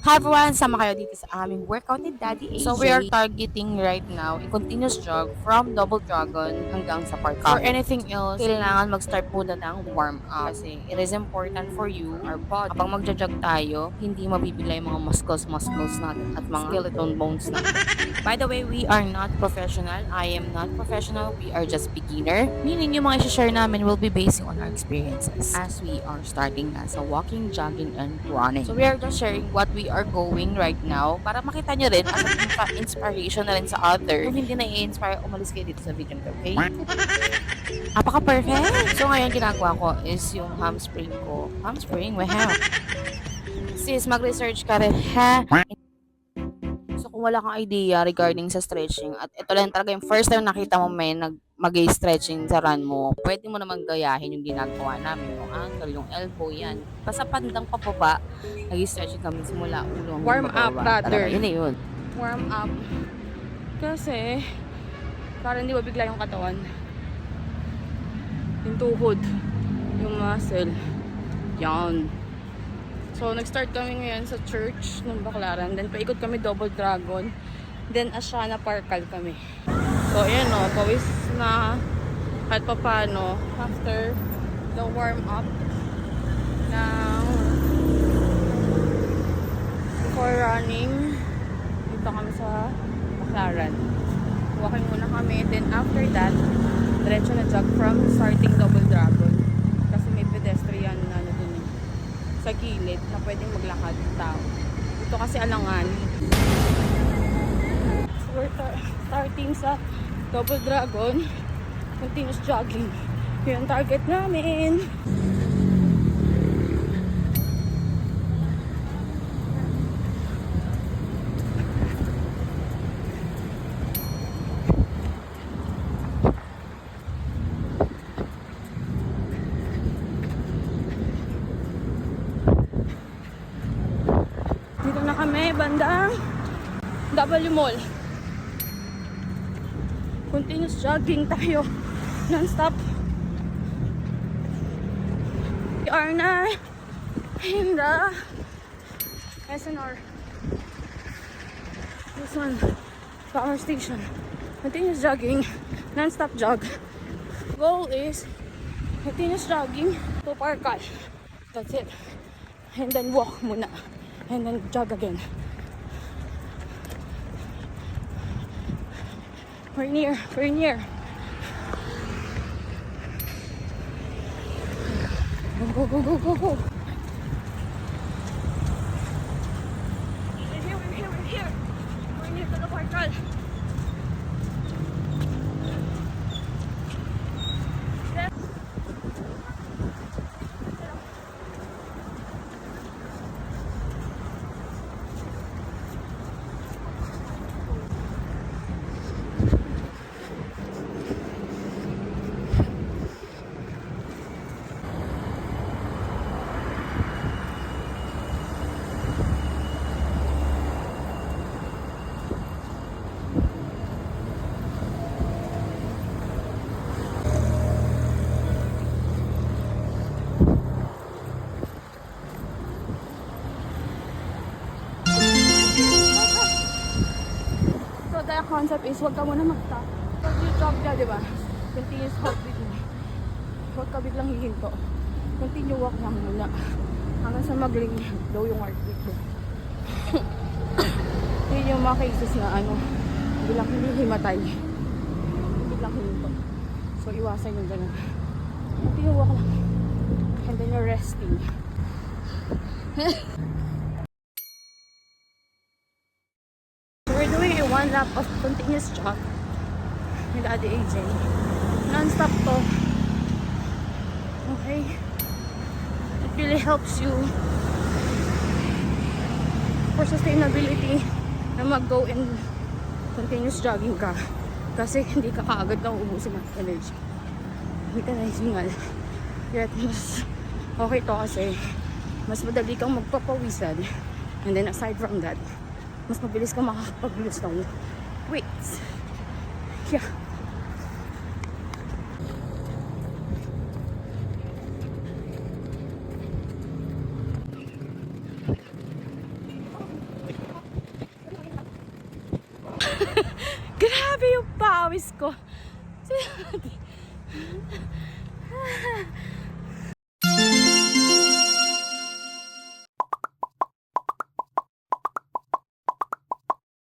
Hi everyone! Sama kayo dito sa aming workout ni Daddy AJ. So we are targeting right now a continuous jog from Double Dragon hanggang sa park. For anything else, kailangan mag-start muna ng warm up. Kasi it is important for you, our body, kapag magja-jog tayo, hindi mabibigla yung mga muscles natin at mga skeleton bones natin. By the way, we are not professional. I am not professional. We are just beginner. Meaning yung mga i-share namin will be basing on our experiences as we are starting na sa walking, jogging, and running. So we are just sharing what we are going right now para makita nyo rin as an inspiration na rin sa other. Kung hindi na i-inspire, umalis kayo dito sa video nito, okay? Apaka-perfect! So ngayon ginagawa ko is yung hamstring ko. Hamstring? Wow! Sis, mag-research ka rin, ha? So kung wala kang idea regarding sa stretching at ito lang talaga yung first time nakita mo may mag-stretching sa run mo, pwede mo naman gayahin yung ginagawa namin, yung ankle, yung elbow, yan. Basta pandang pababa, nag-stretching kami simula ulo hanggang Warm up bababa. rather. Talaga, yun na yun. Warm up. Kasi, para hindi mabigla yung katawan. Yung tuhod. Yung muscle. Yan. So, nag-start kami ngayon sa church ng Baclaran. Then, paikot kami Double Dragon. Then, Asiana Parkal kami. So, ayan o. Pawis na kahit pa paano after the warm up ng before running. Dito kami sa Baclaran. Walking muna kami. Then, after that, diretso na jog from starting Double Dragon. Kasi may pedestrian na ano dun sa gilid na pwedeng maglakad ng tao. Ito kasi alangan. So we're starting sa Double Dragon. Continuous jogging. Yun ang target namin. Dito na kami, bandang W Mall. Continuous jogging tayo. Non-stop. We are na in the SNR. This one, power station. Continuous jogging. Non-stop jog. Goal is continuous jogging to Parkal. That's it. And then walk muna. And then jog again. We're near. We're near. Go, go, go, go, go. We're here, we're here, we're here. We're near to the Parkal. So the concept is huwag ka muna mag-stop. Pag you jog ka, di ba? Continuous heartbeat mo. Huwag ka biglang hihinto. Continue walk lang muna. Hanggang sa mag-ring low yung heartbeat mo. Yun yung mga cases na ano, biglang hinihimatay. Biglang hihinto. So iwasan yung ganun. Continue walk lang. And then you're resting. We're doing a one lap of continuous jog with Daddy AJ. Non-stop to. Okay? It really helps you for sustainability na mag-go and continuous jogging ka. Kasi hindi ka kaagad na uubusin ng energy. Hindi ka nahihingal. Yet mas okay to kasi mas madali kang magpapawisan. And then aside from that, mas mabilis kang makakapag-lose ng weights. Yeah. Grabe yung pawis ko.